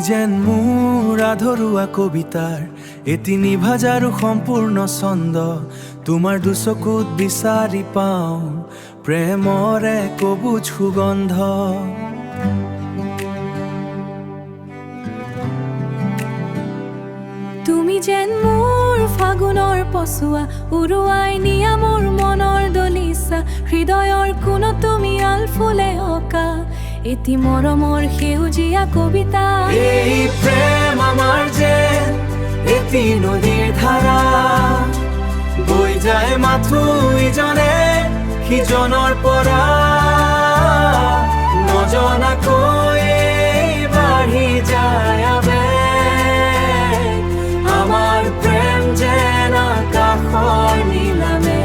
যেন মোৰ আধৰুৱা কবিতাৰ এটি নিভাজাৰু সম্পূৰ্ণ ছন্দ তোমাৰ দুচকুত বিচাৰি পাওঁ প্ৰেমৰ এক অবুজ সুগন্ধ। তুমি যেন মোৰ ফাগুনৰ পচুৱা উৰুৱাই নিয়া মোৰ মনৰ দলিচা হৃদয়ৰ কোণত তুমি আলফুলে অঁকা এটি মৰমৰ সেউজীয়া কবিতা। এই প্ৰেম আমাৰ যেন এটি নদীৰ ধাৰা বৈ যায় মাথো ইজনে সিজনৰ পৰা নজনাকৈ বাঢ়ি যায় আবেগ আমাৰ প্ৰেম যেন আকাশৰ নীলামে।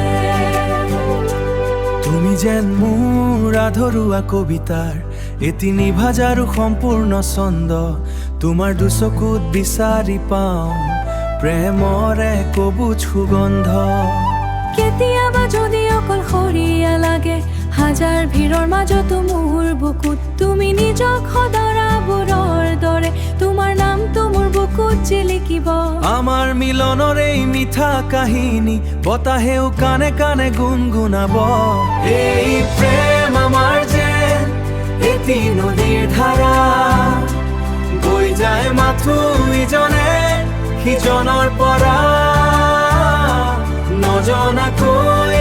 তুমি যেন মোৰ আধৰুৱা কবিতাৰ এটি নিভাজাৰু সম্পূৰ্ণ ছন্দ তোমাৰ দুচকুত বিচাৰি পাওঁ প্ৰেমৰ এক অবুজ সুগন্ধ। কেতিয়াবা যদি অকলশৰীয়া লাগে হাজাৰ ভিৰৰ মাজতো মোৰ বুকুত তুমি নিজক সদৰাবোৰৰ দৰে তোমাৰ নামটো মোৰ বুকুত জিলিকিব। আমাৰ মিলনৰ এই মিঠা কাহিনী বতাহেও কানে কানে গুণগুণাব। এই প্ৰেম আমাৰ যেন এটি নদীৰ ধাৰা বৈ যায় মাথো ইজনে সিজনৰ পৰা নজনাকৈ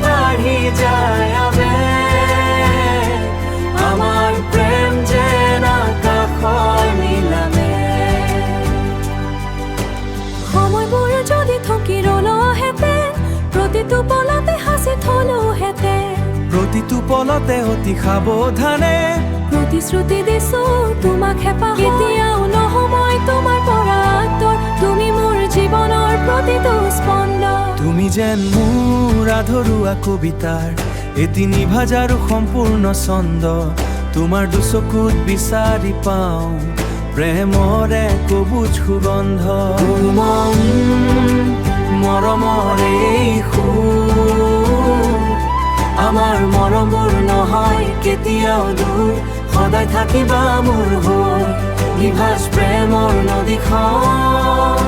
বাঢ়ি যায় আবেগ আমাৰ প্ৰেম যেন আকাশৰ নীলামে। সময়বোৰ যদি থকি ৰলোহেঁতেন প্ৰতিটো পলতে সাঁচি থলোহেঁতেন প্ৰতিটো পলতে অতি সাৱধানে প্ৰতিশ্ৰুতি দিছো তোমাক হেঁপাহ কেতিয়াও নহময় তোমাৰ পৰা আঁতৰ তুমি মোৰ জীৱনৰ প্ৰতিটো স্পন্দন। তুমি যেন মোৰ আধৰুৱা কবিতাৰ এটি নিভাজাৰু সম্পূৰ্ণ ছন্দ তোমাৰ দুচকুত বিচাৰি পাওঁ প্ৰেমৰ এক অবুজ সুগন্ধ। মৰমৰ এই সুৰ আমাৰ মৰমবোৰ নহয় কেতিয়াও দূৰ সদায় থাকিবা মোৰ হৈ নিভাজ প্ৰেমৰ নদীখন